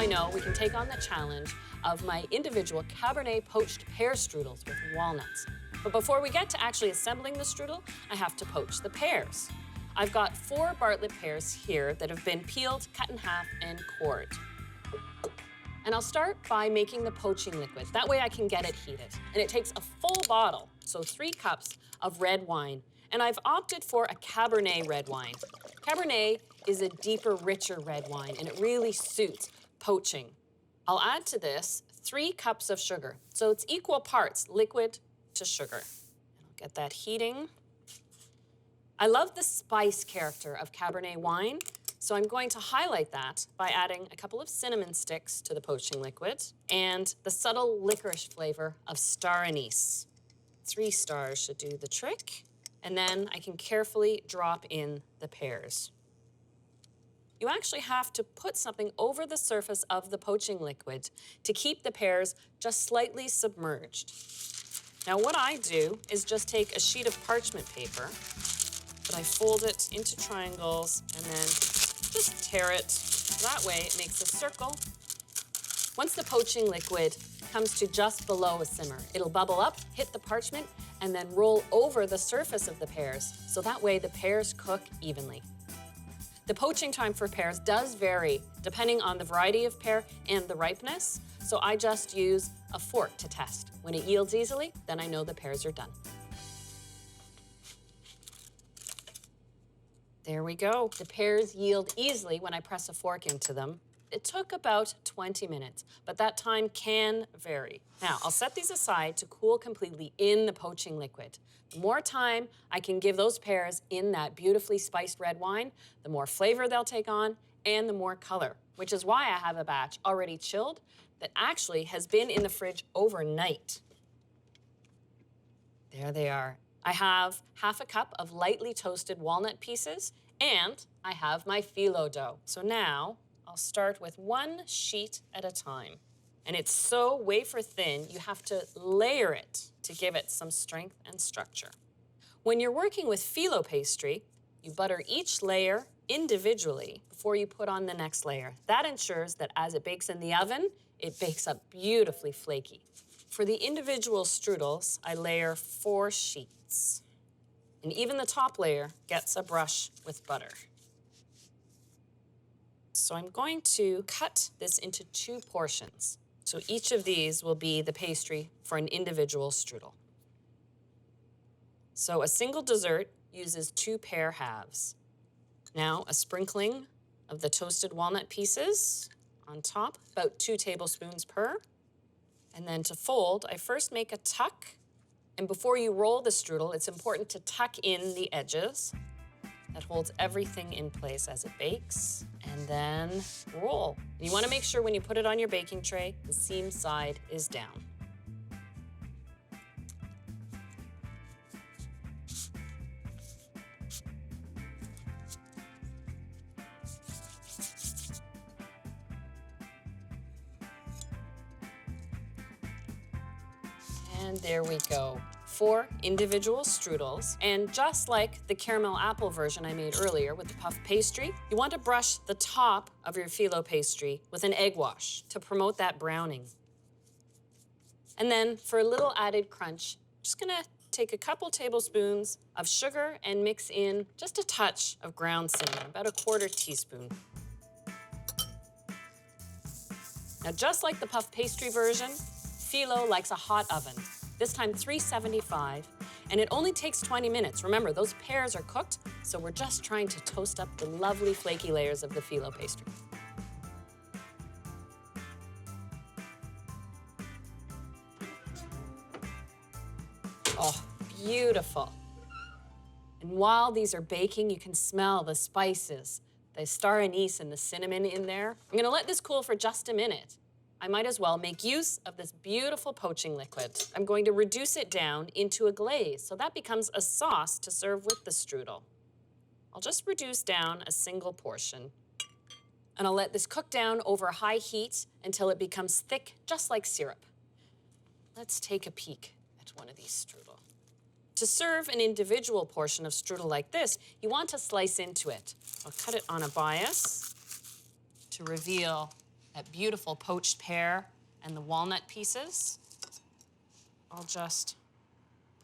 know we can take on the challenge of my individual Cabernet poached pear strudels with walnuts. But before we get to actually assembling the strudel, I have to poach the pears. I've got 4 Bartlett pears here that have been peeled, cut in half, and cored. And I'll start by making the poaching liquid. That way I can get it heated. And it takes a full bottle, so 3 cups of red wine. And I've opted for a Cabernet red wine. Cabernet is a deeper, richer red wine, and it really suits poaching. I'll add to this 3 cups of sugar. So it's equal parts liquid to sugar. And I'll get that heating. I love the spice character of Cabernet wine, so I'm going to highlight that by adding a couple of cinnamon sticks to the poaching liquid and the subtle licorice flavor of star anise. 3 stars should do the trick. And then I can carefully drop in the pears. You actually have to put something over the surface of the poaching liquid to keep the pears just slightly submerged. Now what I do is just take a sheet of parchment paper, but I fold it into triangles and then just tear it. That way it makes a circle. Once the poaching liquid comes to just below a simmer, it'll bubble up, hit the parchment, and then roll over the surface of the pears, so that way the pears cook evenly. The poaching time for pears does vary depending on the variety of pear and the ripeness, so I just use a fork to test. When it yields easily, then I know the pears are done. There we go. The pears yield easily when I press a fork into them. It took about 20 minutes, but that time can vary. Now, I'll set these aside to cool completely in the poaching liquid. The more time I can give those pears in that beautifully spiced red wine, the more flavor they'll take on and the more color, which is why I have a batch already chilled that actually has been in the fridge overnight. There they are. I have half a cup of lightly toasted walnut pieces, and I have my phyllo dough. So now, I'll start with 1 sheet at a time. And it's so wafer thin, you have to layer it to give it some strength and structure. When you're working with phyllo pastry, you butter each layer individually before you put on the next layer. That ensures that as it bakes in the oven, it bakes up beautifully flaky. For the individual strudels, I layer 4 sheets. And even the top layer gets a brush with butter. So I'm going to cut this into 2 portions. So each of these will be the pastry for an individual strudel. So a single dessert uses 2 pear halves. Now a sprinkling of the toasted walnut pieces on top, about 2 tablespoons per. And then to fold, I first make a tuck. And before you roll the strudel, it's important to tuck in the edges. That holds everything in place as it bakes, and then roll. And you want to make sure when you put it on your baking tray, the seam side is down. And there we go. 4 individual strudels, and just like the caramel apple version I made earlier with the puff pastry, you want to brush the top of your phyllo pastry with an egg wash to promote that browning. And then for a little added crunch, I'm just gonna take a couple tablespoons of sugar and mix in just a touch of ground cinnamon, about a 1/4 teaspoon. Now, just like the puff pastry version, phyllo likes a hot oven. This time 375, and it only takes 20 minutes. Remember, those pears are cooked, so we're just trying to toast up the lovely flaky layers of the phyllo pastry. Oh, beautiful. And while these are baking, you can smell the spices, the star anise and the cinnamon in there. I'm gonna let this cool for just a minute. I might as well make use of this beautiful poaching liquid. I'm going to reduce it down into a glaze, so that becomes a sauce to serve with the strudel. I'll just reduce down a single portion, and I'll let this cook down over high heat until it becomes thick, just like syrup. Let's take a peek at one of these strudel. To serve an individual portion of strudel like this, you want to slice into it. I'll cut it on a bias to reveal that beautiful poached pear and the walnut pieces. I'll just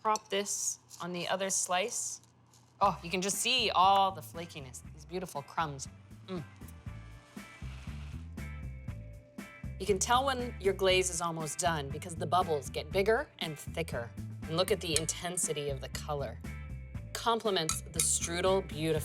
prop this on the other slice. Oh, you can just see all the flakiness, these beautiful crumbs. You can tell when your glaze is almost done because the bubbles get bigger and thicker. And look at the intensity of the color. Complements the strudel beautifully.